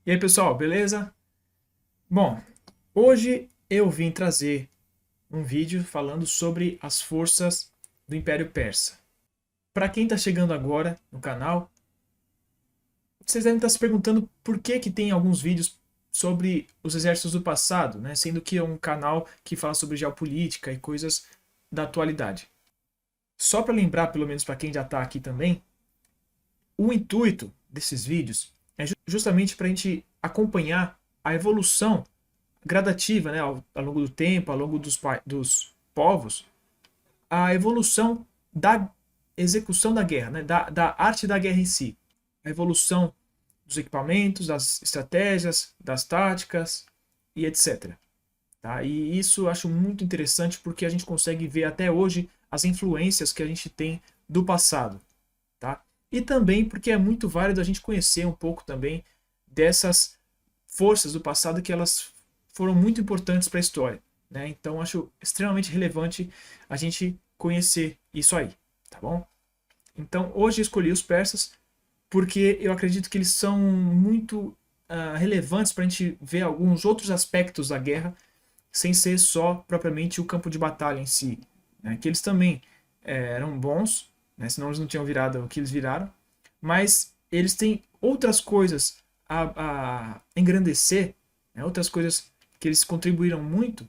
E aí, pessoal, beleza? Bom, hoje eu vim trazer um vídeo falando sobre as forças do Império Persa. Para quem está chegando agora no canal, vocês devem estar se perguntando por que que tem alguns vídeos sobre os exércitos do passado, né? Sendo que é um canal que fala sobre geopolítica e coisas da atualidade. Só para lembrar, pelo menos para quem já está aqui também, o intuito desses vídeos é justamente para a gente acompanhar a evolução gradativa, né, ao longo do tempo, ao longo dos povos, a evolução da execução da guerra, né, da arte da guerra em si, a evolução dos equipamentos, das estratégias, das táticas e etc. Tá? E isso eu acho muito interessante porque a gente consegue ver até hoje as influências que a gente tem do passado. Tá? E também porque é muito válido a gente conhecer um pouco também dessas forças do passado que elas foram muito importantes para a história. Né? Então acho extremamente relevante a gente conhecer isso aí, tá bom? Então hoje eu escolhi os persas porque eu acredito que eles são muito relevantes para a gente ver alguns outros aspectos da guerra sem ser só propriamente o campo de batalha em si. Né? Que eles também eram bons, né? Senão eles não tinham virado o que eles viraram, mas eles têm outras coisas a engrandecer, né? Outras coisas que eles contribuíram muito,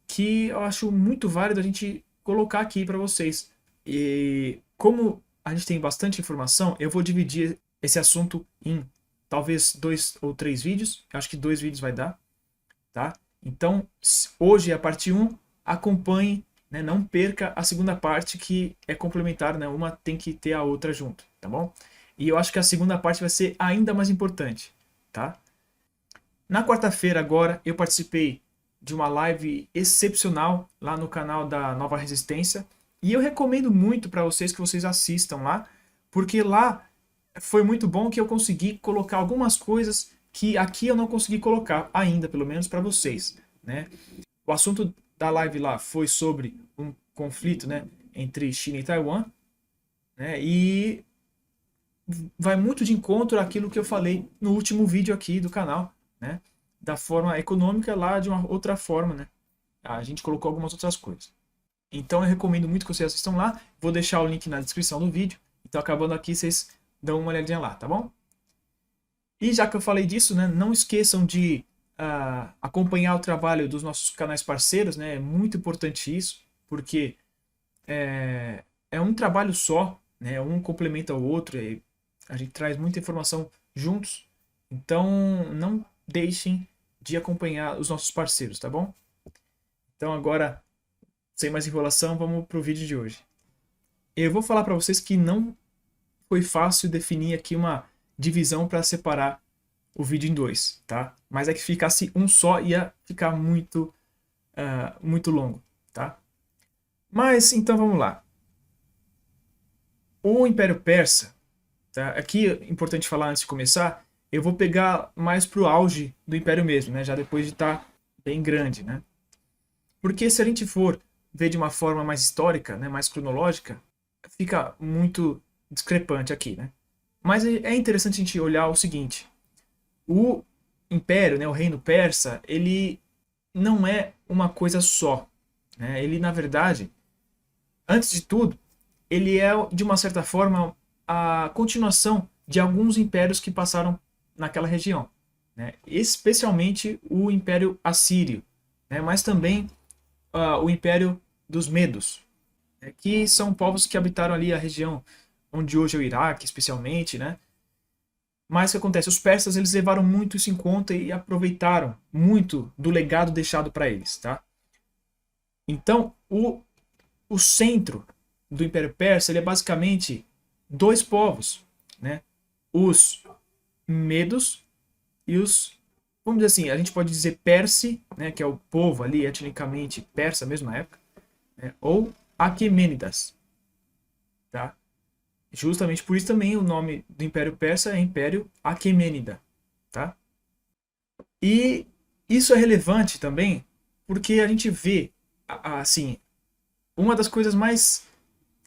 que eu acho muito válido a gente colocar aqui para vocês. E como a gente tem bastante informação, eu vou dividir esse assunto em talvez 2 ou 3 vídeos. Eu acho que 2 vídeos vai dar, tá? Então, hoje é a parte 1, acompanhe, né? Não perca a segunda parte que é complementar, né? Uma tem que ter a outra junto, tá bom? E eu acho que a segunda parte vai ser ainda mais importante, tá? Na quarta-feira agora eu participei de uma live excepcional lá no canal da Nova Resistência e eu recomendo muito para vocês que vocês assistam lá, porque lá foi muito bom que eu consegui colocar algumas coisas que aqui eu não consegui colocar ainda, pelo menos para vocês, né? O assunto da live lá foi sobre um conflito, né, entre China e Taiwan, né? E vai muito de encontro àquilo que eu falei no último vídeo aqui do canal, né? Da forma econômica lá de uma outra forma, né? A gente colocou algumas outras coisas. Então eu recomendo muito que vocês assistam lá. Vou deixar o link na descrição do vídeo. Então acabando aqui, vocês dão uma olhadinha lá, tá bom? E já que eu falei disso, né, não esqueçam de acompanhar o trabalho dos nossos canais parceiros, né? É muito importante isso, porque é um trabalho só, né? Um complementa o outro, e a gente traz muita informação juntos. Então não deixem de acompanhar os nossos parceiros, tá bom? Então agora, sem mais enrolação, vamos para o vídeo de hoje. Eu vou falar para vocês que não foi fácil definir aqui uma divisão para separar o vídeo em dois, tá? Mas é que ficasse um só ia ficar muito longo, tá? Mas então vamos lá. O Império Persa, tá? Aqui é importante falar antes de começar, eu vou pegar mais pro auge do Império mesmo, né? Já depois de estar bem grande, né? Porque se a gente for ver de uma forma mais histórica, né, mais cronológica, fica muito discrepante aqui, né? Mas é interessante a gente olhar o seguinte: o Império, né, o Reino Persa, ele não é uma coisa só, né? Ele, na verdade, antes de tudo, ele é, de uma certa forma, a continuação de alguns impérios que passaram naquela região, né? Especialmente o Império Assírio, né? Mas também o Império dos Medos, né? Que são povos que habitaram ali a região onde hoje é o Iraque, especialmente, né? Mas o que acontece? Os persas eles levaram muito isso em conta e aproveitaram muito do legado deixado para eles, tá? Então, o centro do Império Persa ele é basicamente 2 povos, né? Os Medos e os, vamos dizer assim, a gente pode dizer Perse, né? Que é o povo ali etnicamente persa, mesmo na época, né? Ou Aquemênidas, tá? Justamente por isso também o nome do Império Persa é Império Aquemênida, tá? E isso é relevante também porque a gente vê, assim, uma das coisas mais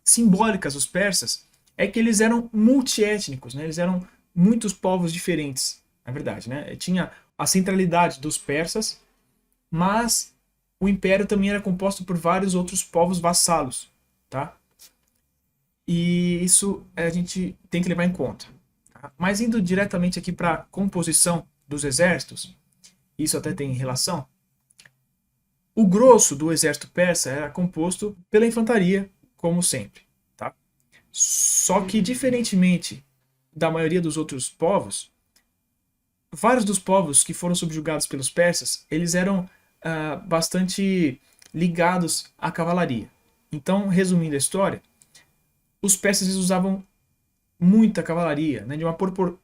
simbólicas dos persas é que eles eram multiétnicos, né? Eles eram muitos povos diferentes na verdade, né? Tinha a centralidade dos persas, mas o império também era composto por vários outros povos vassalos, tá? E isso a gente tem que levar em conta. Tá? Mas indo diretamente aqui para a composição dos exércitos, isso até tem relação. O grosso do exército persa era composto pela infantaria, como sempre. Tá? Só que, diferentemente da maioria dos outros povos, vários dos povos que foram subjugados pelos persas, eles eram bastante ligados à cavalaria. Então, resumindo a história, os persas usavam muita cavalaria, né,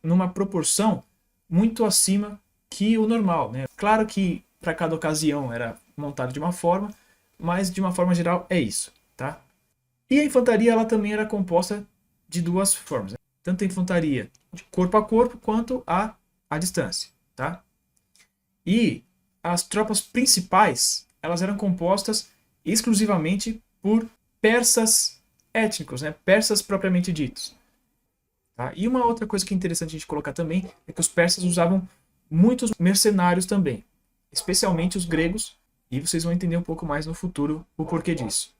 numa proporção muito acima que o normal. Né? Claro que para cada ocasião era montado de uma forma, mas de uma forma geral é isso. Tá? E a infantaria ela também era composta de duas formas, né? Tanto a infantaria de corpo a corpo quanto à distância. Tá? E as tropas principais elas eram compostas exclusivamente por persas étnicos, né? Persas propriamente ditos. Tá? E uma outra coisa que é interessante a gente colocar também é que os persas usavam muitos mercenários também, especialmente os gregos, e vocês vão entender um pouco mais no futuro o porquê disso.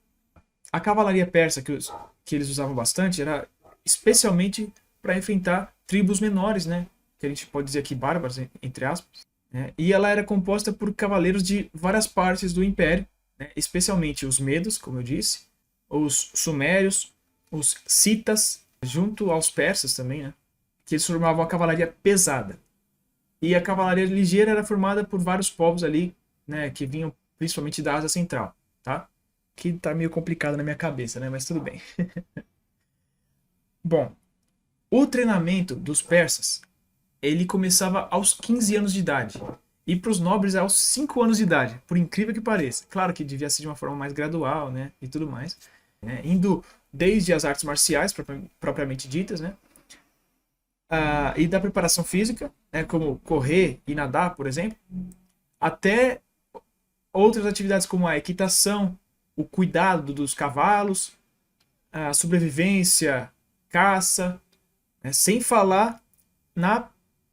A cavalaria persa que eles usavam bastante era especialmente para enfrentar tribos menores, né? Que a gente pode dizer aqui bárbaros, entre aspas. Né? E ela era composta por cavaleiros de várias partes do império, né? Especialmente os medos, como eu disse, os sumérios, os citas, junto aos persas também, né? Que eles formavam a cavalaria pesada. E a cavalaria ligeira era formada por vários povos ali, né? Que vinham principalmente da Ásia Central, tá? Que tá meio complicado na minha cabeça, né? Mas tudo bem. Bom, o treinamento dos persas, ele começava aos 15 anos de idade. E para os nobres aos 5 anos de idade, por incrível que pareça. Claro que devia ser de uma forma mais gradual, né? E tudo mais. Né? Indo desde as artes marciais propriamente ditas, né? E da preparação física, né? Como correr e nadar, por exemplo, até outras atividades como a equitação, o cuidado dos cavalos, a sobrevivência, caça, né? Sem falar na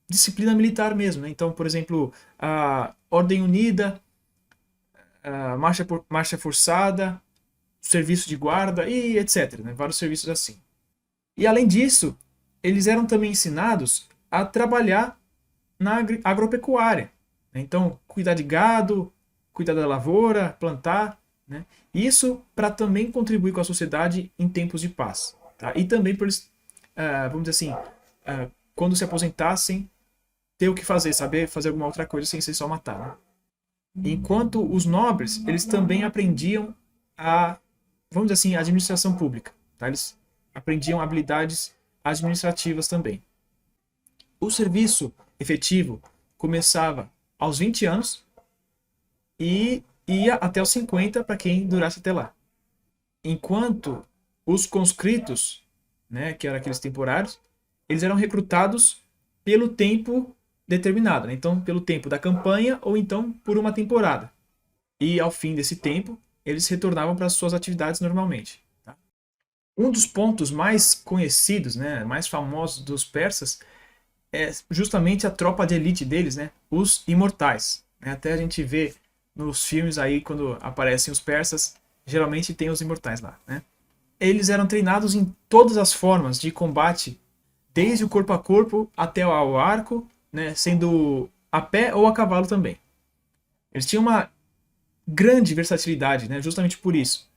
disciplina militar mesmo. Né? Então, por exemplo, a Ordem Unida, a marcha forçada, serviço de guarda e etc. Né? Vários serviços assim. E além disso, eles eram também ensinados a trabalhar na agropecuária. Né? Então, cuidar de gado, cuidar da lavoura, plantar. Né? Isso para também contribuir com a sociedade em tempos de paz. Tá? E também por eles, vamos dizer assim, quando se aposentassem, ter o que fazer, saber fazer alguma outra coisa sem ser só matar. Né? Enquanto os nobres, eles também aprendiam vamos dizer assim, a administração pública. Tá? Eles aprendiam habilidades administrativas também. O serviço efetivo começava aos 20 anos e ia até os 50 para quem durasse até lá. Enquanto os conscritos, né, que eram aqueles temporários, eles eram recrutados pelo tempo determinado. Né? Então, pelo tempo da campanha ou então por uma temporada. E ao fim desse tempo, eles retornavam para as suas atividades normalmente. Tá? Um dos pontos mais conhecidos, né, mais famosos dos persas é justamente a tropa de elite deles, né, os imortais. Né? Até a gente vê nos filmes aí, quando aparecem os persas, geralmente tem os imortais lá. Né? Eles eram treinados em todas as formas de combate, desde o corpo a corpo até ao arco, né, sendo a pé ou a cavalo também. Eles tinham uma grande versatilidade, né, justamente por isso,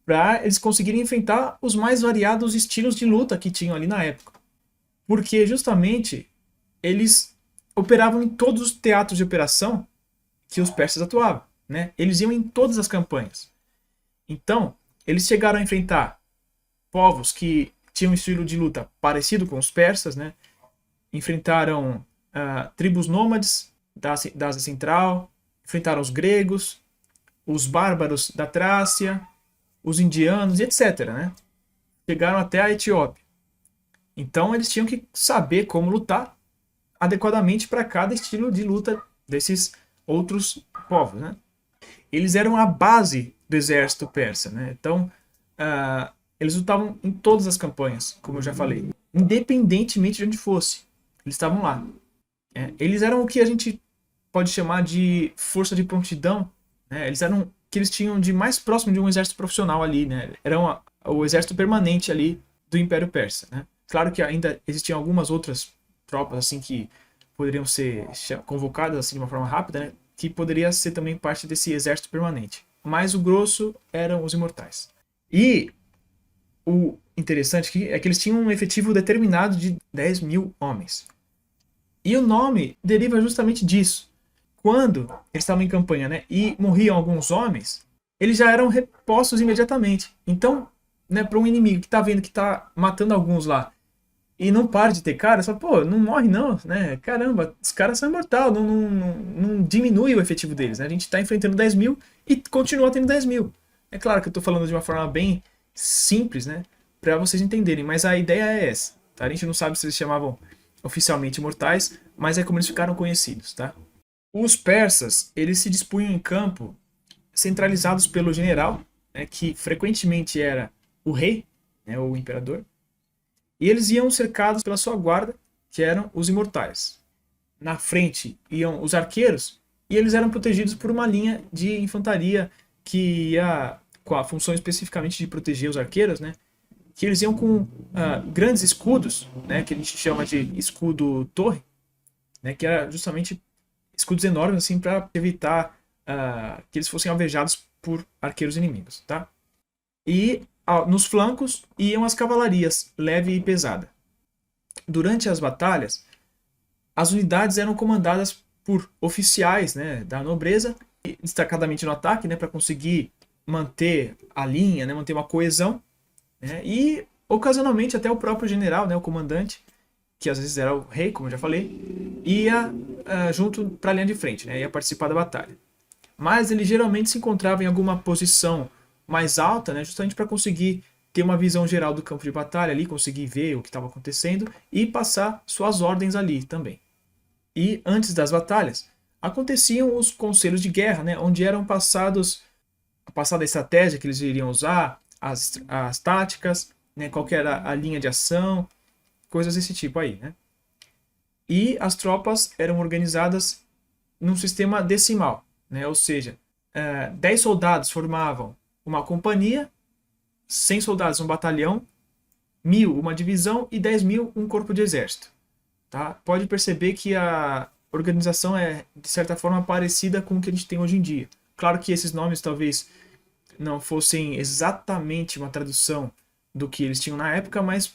para eles conseguirem enfrentar os mais variados estilos de luta que tinham ali na época. Porque justamente eles operavam em todos os teatros de operação que os persas atuavam. Né? Eles iam em todas as campanhas. Então, eles chegaram a enfrentar povos que tinham um estilo de luta parecido com os persas, né? Enfrentaram tribos nômades da Ásia Central, enfrentaram os gregos, os bárbaros da Trácia, os indianos, etc. Né? Chegaram até a Etiópia. Então eles tinham que saber como lutar adequadamente para cada estilo de luta desses outros povos. Né? Eles eram a base do exército persa. Né? Então eles lutavam em todas as campanhas, como eu já falei, independentemente de onde fosse. Eles estavam lá. Eles eram o que a gente pode chamar de força de prontidão, né? Eles eram o que eles tinham de mais próximo de um exército profissional ali, né? Era o exército permanente ali do Império Persa, né? Claro que ainda existiam algumas outras tropas assim que poderiam ser convocadas assim de uma forma rápida, né? Que poderia ser também parte desse exército permanente. Mas o grosso eram os imortais. E o interessante aqui é que eles tinham um efetivo determinado de 10 mil homens. E o nome deriva justamente disso. Quando eles estavam em campanha, né, e morriam alguns homens, eles já eram repostos imediatamente. Então, né, para um inimigo que está vendo que está matando alguns lá e não para de ter cara, só, pô, não morre não, né? Caramba, os caras são imortais, não diminui o efetivo deles, né? A gente está enfrentando 10 mil e continua tendo 10 mil. É claro que eu estou falando de uma forma bem simples, né? Para vocês entenderem, mas a ideia é essa. Tá? A gente não sabe se eles chamavam oficialmente imortais, mas é como eles ficaram conhecidos, tá? Os persas, eles se dispunham em campo centralizados pelo general, né, que frequentemente era o rei, né, o imperador, e eles iam cercados pela sua guarda, que eram os imortais. Na frente iam os arqueiros, e eles eram protegidos por uma linha de infantaria que ia com a função especificamente de proteger os arqueiros, né? Que eles iam com grandes escudos, né? Que a gente chama de escudo-torre, né? Que era justamente escudos enormes assim para evitar que eles fossem alvejados por arqueiros inimigos, tá? E nos flancos iam as cavalarias, leve e pesada. Durante as batalhas, as unidades eram comandadas por oficiais, né, da nobreza, destacadamente no ataque, né, para conseguir manter a linha, né, manter uma coesão, né, e ocasionalmente até o próprio general, né, o comandante, que às vezes era o rei, como eu já falei, ia junto para a linha de frente, né, ia participar da batalha. Mas ele geralmente se encontrava em alguma posição mais alta, né, justamente para conseguir ter uma visão geral do campo de batalha ali, conseguir ver o que estava acontecendo e passar suas ordens ali também. E antes das batalhas, aconteciam os conselhos de guerra, né, onde eram passada a estratégia que eles iriam usar, as táticas, né, qual que era a linha de ação, coisas desse tipo aí, né? E as tropas eram organizadas num sistema decimal, né? Ou seja, 10 soldados formavam uma companhia, 100 soldados um batalhão, 1000 uma divisão e 10 mil um corpo de exército. Tá? Pode perceber que a organização é, de certa forma, parecida com o que a gente tem hoje em dia. Claro que esses nomes talvez não fossem exatamente uma tradução do que eles tinham na época, mas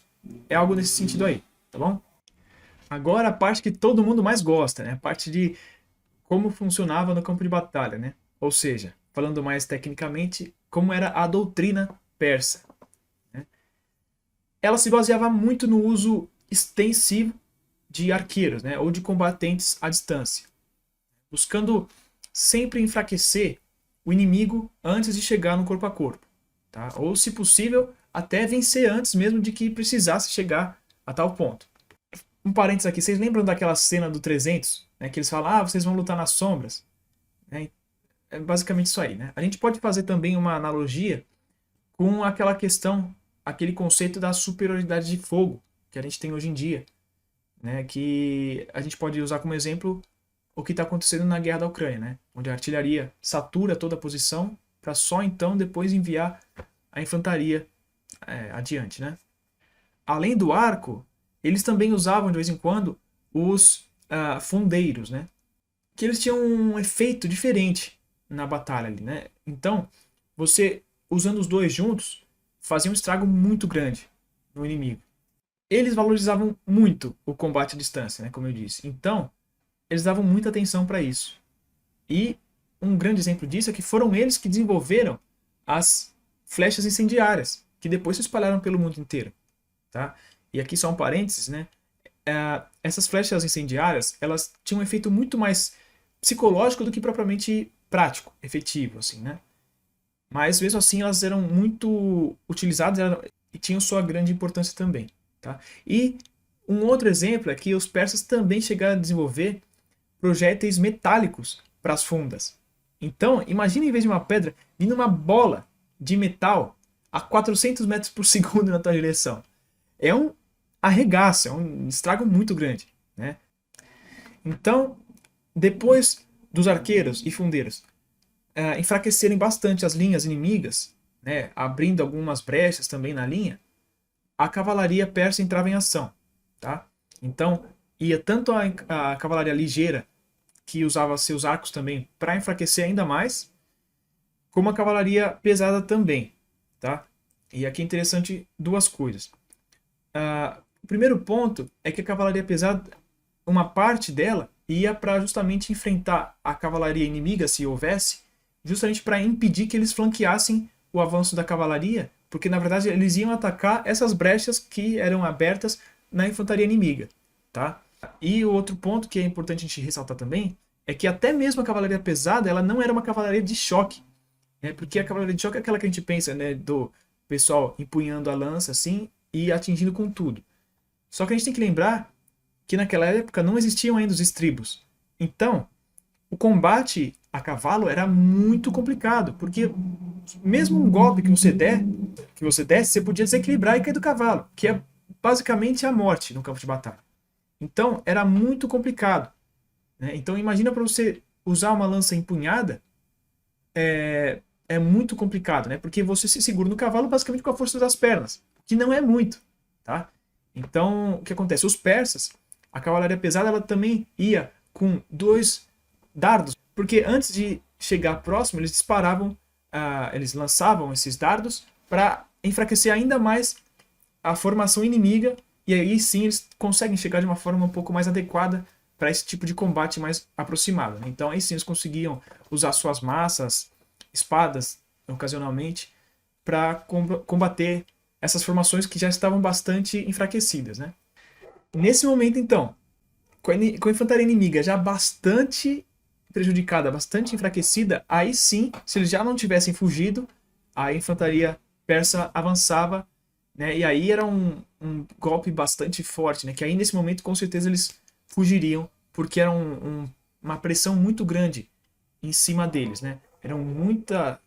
é algo nesse sentido aí, tá bom? Agora a parte que todo mundo mais gosta, né? A parte de como funcionava no campo de batalha, né? Ou seja, falando mais tecnicamente, como era a doutrina persa. Né? Ela se baseava muito no uso extensivo de arqueiros, né? Ou de combatentes à distância, buscando sempre enfraquecer o inimigo antes de chegar no corpo a corpo. Tá? Ou, se possível, até vencer antes mesmo de que precisasse chegar a tal ponto. Um parênteses aqui, vocês lembram daquela cena do 300? Né, que eles falam, vocês vão lutar nas sombras? É basicamente isso aí. Né? A gente pode fazer também uma analogia com aquela questão, aquele conceito da superioridade de fogo que a gente tem hoje em dia. Né, que a gente pode usar como exemplo o que está acontecendo na guerra da Ucrânia, né, onde a artilharia satura toda a posição para só então depois enviar a infantaria adiante. Né. Além do arco, eles também usavam de vez em quando os fundeiros, né, que eles tinham um efeito diferente na batalha ali, né? Então, você usando os dois juntos fazia um estrago muito grande no inimigo. Eles valorizavam muito o combate à distância, né, como eu disse. Então, eles davam muita atenção para isso. E um grande exemplo disso é que foram eles que desenvolveram as flechas incendiárias, que depois se espalharam pelo mundo inteiro. Tá? E aqui só um parênteses, né? Essas flechas incendiárias, elas tinham um efeito muito mais psicológico do que propriamente prático, efetivo, assim, né? Mas mesmo assim elas eram muito utilizadas e tinham sua grande importância também. Tá? E um outro exemplo é que os persas também chegaram a desenvolver projéteis metálicos para as fundas. Então, imagine em vez de uma pedra, vindo uma bola de metal a 400 metros por segundo na tua direção. É um arregaço, é um estrago muito grande. Né? Então, depois dos arqueiros e fundeiros enfraquecerem bastante as linhas inimigas, né, abrindo algumas brechas também na linha, a cavalaria persa entrava em ação. Tá? Então, ia tanto a cavalaria ligeira, que usava seus arcos também para enfraquecer ainda mais, como a cavalaria pesada também. Tá? E aqui é interessante duas coisas. O primeiro ponto é que a cavalaria pesada, uma parte dela ia para justamente enfrentar a cavalaria inimiga, se houvesse, justamente para impedir que eles flanqueassem o avanço da cavalaria, porque na verdade eles iam atacar essas brechas que eram abertas na infantaria inimiga. Tá? E o outro ponto que é importante a gente ressaltar também é que até mesmo a cavalaria pesada ela não era uma cavalaria de choque, né? Porque a cavalaria de choque é aquela que a gente pensa, né, do pessoal empunhando a lança assim e atingindo com tudo. Só que a gente tem que lembrar que naquela época não existiam ainda os estribos. Então, o combate a cavalo era muito complicado, porque mesmo um golpe que você desse, você podia desequilibrar e cair do cavalo, que é basicamente a morte no campo de batalha. Então, era muito complicado, né? Então, imagina para você usar uma lança empunhada, é muito complicado, né? Porque você se segura no cavalo basicamente com a força das pernas, que não é muito, tá? Então, o que acontece? Os persas, a cavalaria pesada, ela também ia com 2 dardos, porque antes de chegar próximo, eles disparavam, eles lançavam esses dardos para enfraquecer ainda mais a formação inimiga, e aí sim eles conseguem chegar de uma forma um pouco mais adequada para esse tipo de combate mais aproximado, né? Então aí sim eles conseguiam usar suas massas, espadas, ocasionalmente, para combater essas formações que já estavam bastante enfraquecidas, né? Nesse momento, então, com a infantaria inimiga já bastante prejudicada, bastante enfraquecida, aí sim, se eles já não tivessem fugido, a infantaria persa avançava, né? E aí era um golpe bastante forte, né? Que aí nesse momento com certeza eles fugiriam, porque era uma pressão muito grande em cima deles, né? Era muita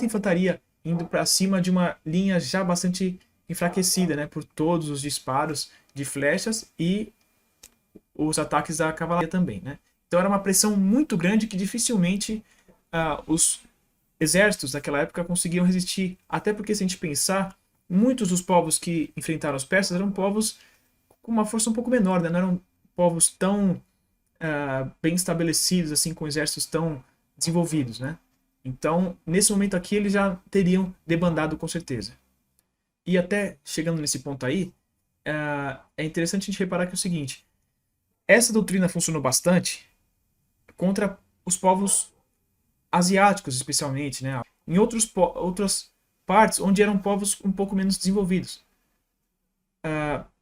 infantaria indo para cima de uma linha já bastante enfraquecida, né? Por todos os disparos de flechas e os ataques da cavalaria também, né? Então era uma pressão muito grande que dificilmente os exércitos daquela época conseguiam resistir. Até porque, se a gente pensar, muitos dos povos que enfrentaram os persas eram povos com uma força um pouco menor, né? Não eram povos tão bem estabelecidos, assim, com exércitos tão desenvolvidos, né? Então, nesse momento aqui, eles já teriam debandado com certeza. E até chegando nesse ponto aí, é interessante a gente reparar que é o seguinte: essa doutrina funcionou bastante contra os povos asiáticos, especialmente, né? Em outras partes onde eram povos um pouco menos desenvolvidos.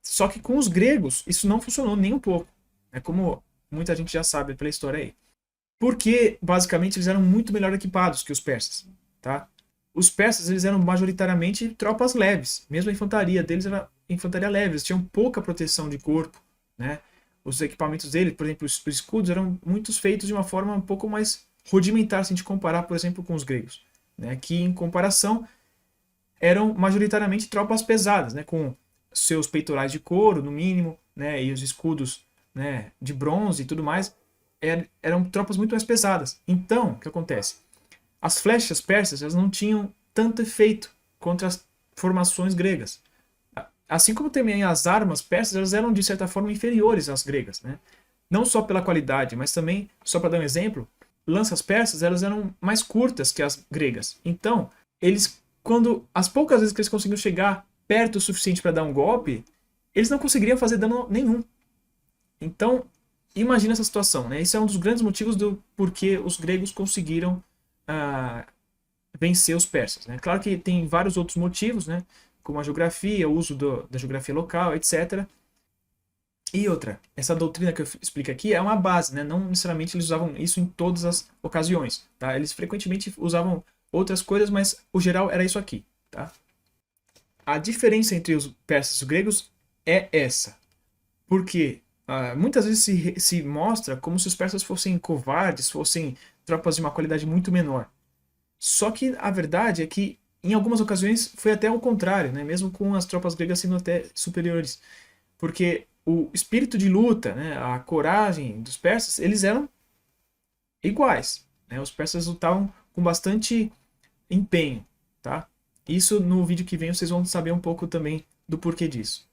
Só que com os gregos isso não funcionou nem um pouco. É como muita gente já sabe pela história aí. Porque, basicamente, eles eram muito melhor equipados que os persas. Tá? Os persas eles eram majoritariamente tropas leves. Mesmo a infantaria deles era infantaria leve. Eles tinham pouca proteção de corpo. Né? Os equipamentos deles, por exemplo, os escudos, eram muitos feitos de uma forma um pouco mais rudimentar, se a gente comparar, por exemplo, com os gregos. Né? Que, em comparação, eram majoritariamente tropas pesadas, né? Com seus peitorais de couro, no mínimo, né? E os escudos, né? De bronze e tudo mais. Eram tropas muito mais pesadas. Então, o que acontece? As flechas persas elas não tinham tanto efeito contra as formações gregas. Assim como também as armas persas elas eram de certa forma inferiores às gregas, né? Não só pela qualidade, mas também, só para dar um exemplo, lanças persas elas eram mais curtas que as gregas. Então, as poucas vezes que eles conseguiam chegar perto o suficiente para dar um golpe, eles não conseguiriam fazer dano nenhum. Então, imagina essa situação, né? Esse é um dos grandes motivos do porquê os gregos conseguiram vencer os persas, né? Claro que tem vários outros motivos, né? Como a geografia, o uso da geografia local, etc. E outra, essa doutrina que eu explico aqui é uma base, né? Não necessariamente eles usavam isso em todas as ocasiões, tá? Eles frequentemente usavam outras coisas, mas o geral era isso aqui, tá? A diferença entre os persas e os gregos é essa. Porque muitas vezes se mostra como se os persas fossem covardes, fossem tropas de uma qualidade muito menor. Só que a verdade é que, em algumas ocasiões, foi até o contrário, né? Mesmo com as tropas gregas sendo até superiores. Porque o espírito de luta, né, a coragem dos persas, eles eram iguais, né? Os persas lutavam com bastante empenho, tá? Isso no vídeo que vem vocês vão saber um pouco também do porquê disso.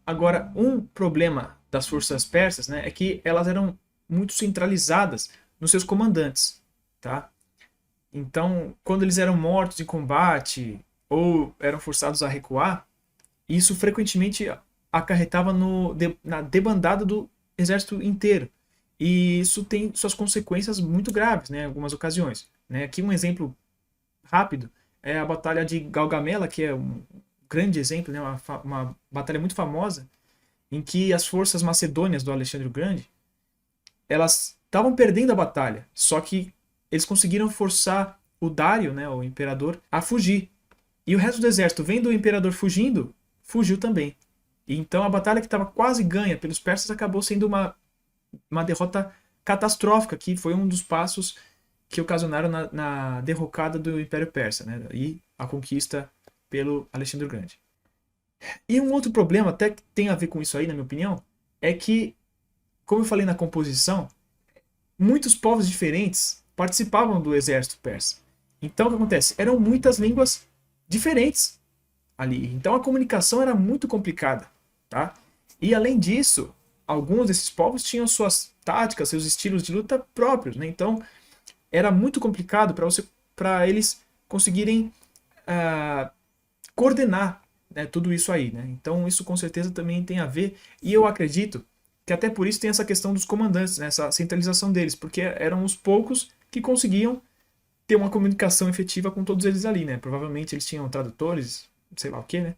Agora, um problema das forças persas, né, é que elas eram muito centralizadas nos seus comandantes, tá? Então, quando eles eram mortos em combate ou eram forçados a recuar, isso frequentemente acarretava na debandada do exército inteiro. E isso tem suas consequências muito graves, né, em algumas ocasiões. Né? Aqui um exemplo rápido é a Batalha de Gaugamela, que é um grande exemplo, né, uma batalha muito famosa, em que as forças macedônias do Alexandre o Grande, elas estavam perdendo a batalha, só que eles conseguiram forçar o Dário, né, o imperador, a fugir. E o resto do exército, vendo o imperador fugindo, fugiu também. E então a batalha que estava quase ganha pelos persas acabou sendo uma derrota catastrófica, que foi um dos passos que ocasionaram na derrocada do Império Persa, né, e a conquista pelo Alexandre o Grande. E um outro problema, até que tem a ver com isso aí, na minha opinião, é que, como eu falei na composição, muitos povos diferentes participavam do exército persa. Então o que acontece? Eram muitas línguas diferentes ali. Então a comunicação era muito complicada, tá? E além disso, alguns desses povos tinham suas táticas, seus estilos de luta próprios, né? Então era muito complicado para eles conseguirem coordenar, né, tudo isso aí, né? Então isso com certeza também tem a ver, e eu acredito que até por isso tem essa questão dos comandantes, né, essa centralização deles, porque eram os poucos que conseguiam ter uma comunicação efetiva com todos eles ali, né? Provavelmente eles tinham tradutores, sei lá o que, né?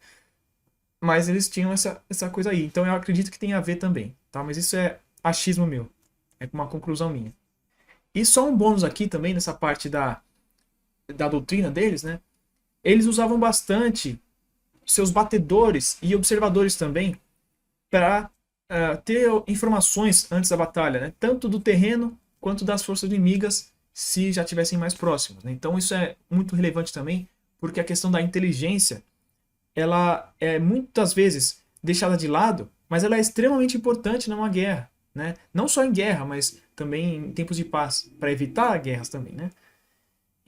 Mas eles tinham essa coisa aí. Então eu acredito que tem a ver também, tá? Mas isso é achismo meu, é uma conclusão minha. E só um bônus aqui também nessa parte da doutrina deles, né? Eles usavam bastante seus batedores e observadores também para ter informações antes da batalha, né? Tanto do terreno quanto das forças inimigas, se já estivessem mais próximos, né? Então isso é muito relevante também, porque a questão da inteligência, ela é muitas vezes deixada de lado, mas ela é extremamente importante numa guerra, né? Não só em guerra, mas também em tempos de paz, para evitar guerras também, né?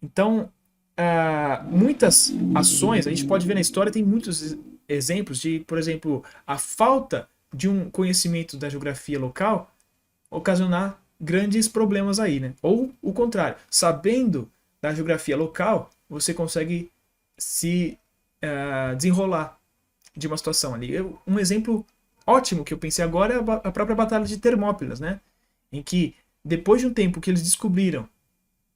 Então, muitas ações, a gente pode ver na história, tem muitos exemplos de, por exemplo, a falta de um conhecimento da geografia local ocasionar grandes problemas aí, né? Ou o contrário, sabendo da geografia local, você consegue se desenrolar de uma situação ali. Um exemplo ótimo que eu pensei agora é a própria Batalha de Termópilas, né? Em que, depois de um tempo que eles descobriram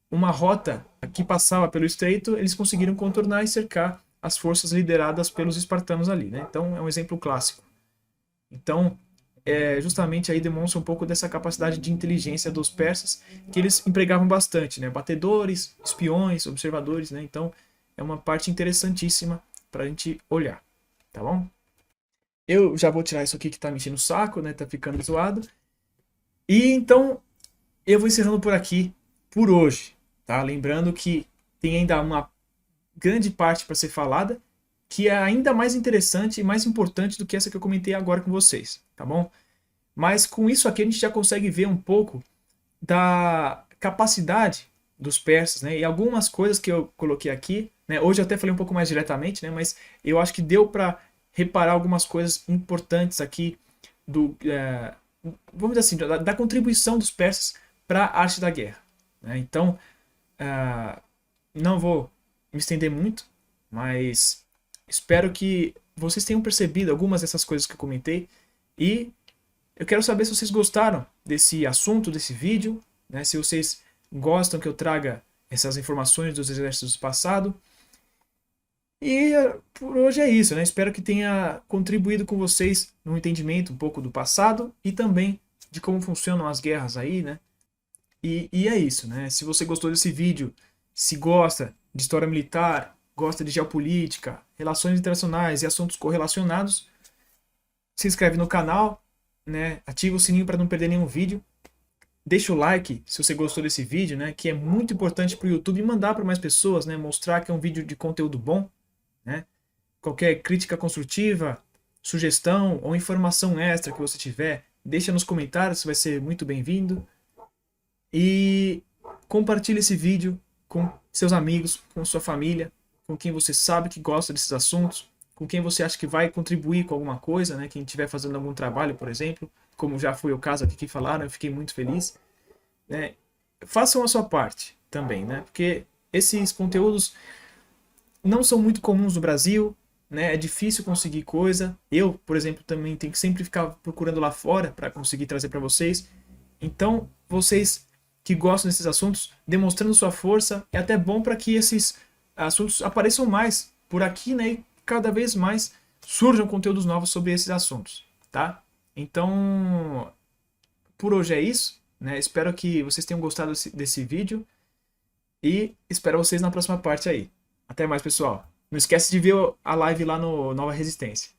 uma rota que passava pelo estreito, eles conseguiram contornar e cercar as forças lideradas pelos espartanos ali, né? Então é um exemplo clássico. Então, justamente aí demonstra um pouco dessa capacidade de inteligência dos persas, que eles empregavam bastante, né? Batedores, espiões, observadores, né? Então é uma parte interessantíssima para a gente olhar, tá bom? Eu já vou tirar isso aqui que tá me enchendo o saco, né? Tá ficando zoado. E então eu vou encerrando por aqui por hoje, tá? Lembrando que tem ainda uma grande parte para ser falada, que é ainda mais interessante e mais importante do que essa que eu comentei agora com vocês, tá bom? Mas com isso aqui a gente já consegue ver um pouco da capacidade dos persas, né? E algumas coisas que eu coloquei aqui, né? Hoje eu até falei um pouco mais diretamente, né? Mas eu acho que deu para reparar algumas coisas importantes aqui vamos dizer assim, da contribuição dos persas para a arte da guerra, né? Então, não vou me estender muito, mas espero que vocês tenham percebido algumas dessas coisas que eu comentei, e eu quero saber se vocês gostaram desse assunto, desse vídeo, né? Se vocês gostam que eu traga essas informações dos exércitos do passado. E por hoje é isso, né? Espero que tenha contribuído com vocês no entendimento um pouco do passado e também de como funcionam as guerras aí, né? E é isso, né? Se você gostou desse vídeo, se gosta de história militar, gosta de geopolítica, relações internacionais e assuntos correlacionados, se inscreve no canal, né? Ativa o sininho para não perder nenhum vídeo. Deixa o like se você gostou desse vídeo, né? Que é muito importante para o YouTube mandar para mais pessoas, né? Mostrar que é um vídeo de conteúdo bom, né? Qualquer crítica construtiva sugestão ou informação extra que você tiver, deixa nos comentários, vai ser muito bem-vindo. E compartilhe esse vídeo com seus amigos, com sua família, com quem você sabe que gosta desses assuntos, com quem você acha que vai contribuir com alguma coisa, né? Quem estiver fazendo algum trabalho, por exemplo, como já foi o caso aqui que falaram, eu fiquei muito feliz. Né? Façam a sua parte também, né? Porque esses conteúdos não são muito comuns no Brasil, né? É difícil conseguir coisa. Eu, por exemplo, também tenho que sempre ficar procurando lá fora para conseguir trazer para vocês. Então, vocês que gostam desses assuntos, demonstrando sua força, é até bom para que esses assuntos apareçam mais por aqui, né? E cada vez mais surjam conteúdos novos sobre esses assuntos, tá? Então, por hoje é isso, né? Espero que vocês tenham gostado desse vídeo e espero vocês na próxima parte aí. Até mais, pessoal. Não esquece de ver a live lá no Nova Resistência.